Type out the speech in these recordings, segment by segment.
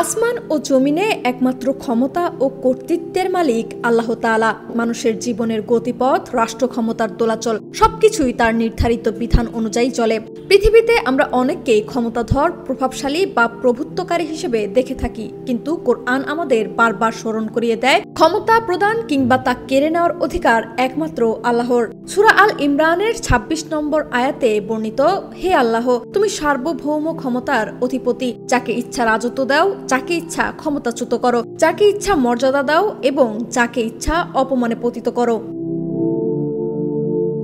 আসমান ও জমিনে একমাত্র ক্ষমতা ও কর্তৃত্বের মালিক আল্লাহ তাআলা। মানুষের জীবনের গতিপথ, রাষ্ট্র ক্ষমতার দোলাচল সবকিছুই তার নির্ধারিত বিধান অনুযায়ী চলে। পৃথিবীতে আমরা অনেককেই ক্ষমতাধর, প্রভাবশালী বা প্রভুত্বকারী হিসেবে দেখে থাকি, কিন্তু কোরআন আমাদের বারবার স্মরণ করিয়ে দেয় ক্ষমতা প্রদান কিংবা তা কেড়ে নেওয়ার অধিকার একমাত্র আল্লাহর। সূরা আল ইমরানের ২৬ নম্বর আয়াতে বর্ণিত, হে আল্লাহ, তুমি সার্বভৌম ক্ষমতার অধিপতি, যাকে ইচ্ছা রাজত্ব দাও, যাকে ইচ্ছা ক্ষমতাচ্যুত করো, যাকে ইচ্ছা মর্যাদা দাও এবং যাকে ইচ্ছা অপমানে পতিত করো।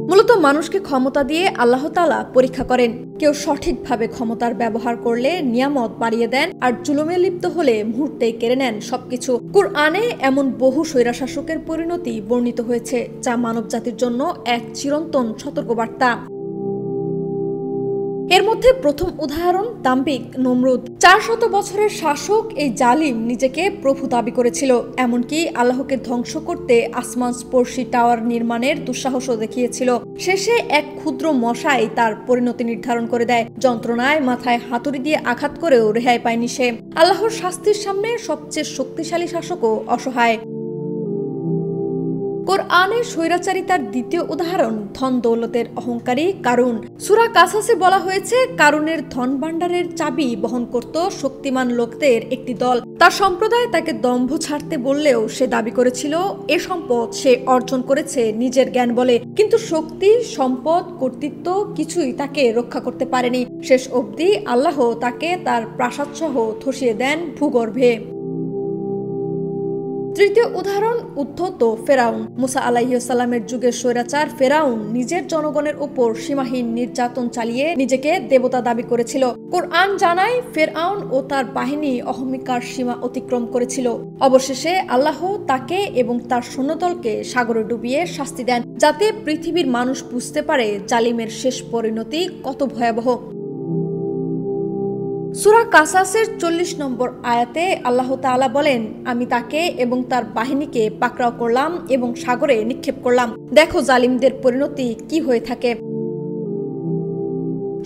মূলত মানুষকে ক্ষমতা দিয়ে আল্লাহ তাআলা পরীক্ষা করেন। কেউ সঠিকভাবে ক্ষমতার ব্যবহার করলে নিয়ামত বাড়িয়ে দেন, আর জুলুমে লিপ্ত হলে মুহূর্তেই কেড়ে নেন সবকিছু। কুরআনে এমন বহু স্বৈরশাসকের পরিণতি বর্ণিত হয়েছে, যা মানবজাতির জন্য এক চিরন্তন সতর্কবার্তা। এর মধ্যে প্রথম উদাহরণ দাম্ভিক নমরুদ। ৪০০ বছরের শাসক এই জালিম নিজেকে প্রভু দাবি করেছিল, এমনকি আল্লাহকে ধ্বংস করতে আসমান স্পর্শী টাওয়ার নির্মাণের দুঃসাহসও দেখিয়েছিল। শেষে এক ক্ষুদ্র মশাই তার পরিণতি নির্ধারণ করে দেয়। যন্ত্রণায় মাথায় হাতুড়ি দিয়ে আঘাত করেও রেহাই পায়নি সে। আল্লাহর শাস্তির সামনে সবচেয়ে শক্তিশালী শাসকও অসহায়। কোরআনের স্বৈরাচারিতার দ্বিতীয় উদাহরণ ধন দৌলতের অহংকারী কারুন। সূরা কাসাসে বলা হয়েছে, কারুনের ধন ভাণ্ডারের চাবি বহন করত শক্তিমান লোকদের একটি দল। তার সম্প্রদায় তাকে দম্ভ ছাড়তে বললেও সে দাবি করেছিল এ সম্পদ সে অর্জন করেছে নিজের জ্ঞান বলে, কিন্তু শক্তি, সম্পদ, কর্তৃত্ব কিছুই তাকে রক্ষা করতে পারেনি। শেষ অবধি আল্লাহ তাকে তার প্রাসাদসহ ধসিয়ে দেন ভূগর্ভে। তৃতীয় উদাহরণ উদ্ধত ফেরাউন। মুসা আলাইহিস সালামের যুগের স্বৈরাচার ফেরাউন নিজের জনগণের উপর সীমাহীন নির্যাতন চালিয়ে নিজেকে দেবতা দাবি করেছিল। কোরআন জানায়, ফেরাউন ও তার বাহিনী অহমিকার সীমা অতিক্রম করেছিল। অবশেষে আল্লাহ তাকে এবং তার সৈন্যদলকে সাগরে ডুবিয়ে শাস্তি দেন, যাতে পৃথিবীর মানুষ বুঝতে পারে জালিমের শেষ পরিণতি কত ভয়াবহ। সূরা কাসাসের ৪০ নম্বর আয়াতে আল্লাহ তাআলা বলেন, আমি তাকে এবং তার বাহিনীকে পাকড়াও করলাম এবং সাগরে নিক্ষেপ করলাম। দেখো জালিমদের পরিণতি কি হয়ে থাকে।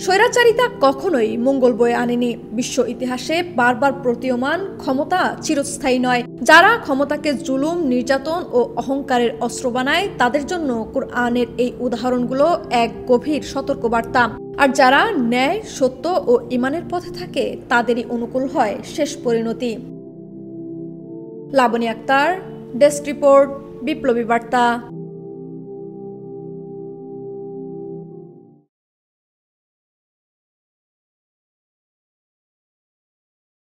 স্বৈরাচারিতা কখনোই মঙ্গল বয়ে আনেনি। বিশ্ব ইতিহাসে বারবার প্রতীয়মান ক্ষমতা চিরস্থায়ী নয়। যারা ক্ষমতাকে জুলুম, নির্যাতন ও অহংকারের অস্ত্র বানায়, তাদের জন্য কুরআনের এই উদাহরণগুলো এক গভীর সতর্কবার্তা। আর যারা ন্যায়, সত্য ও ঈমানের পথে থাকে, তাদেরই অনুকূল হয় শেষ পরিণতি। লাবনী আক্তার, ডেস্ক রিপোর্ট, বিপ্লবী বার্তা।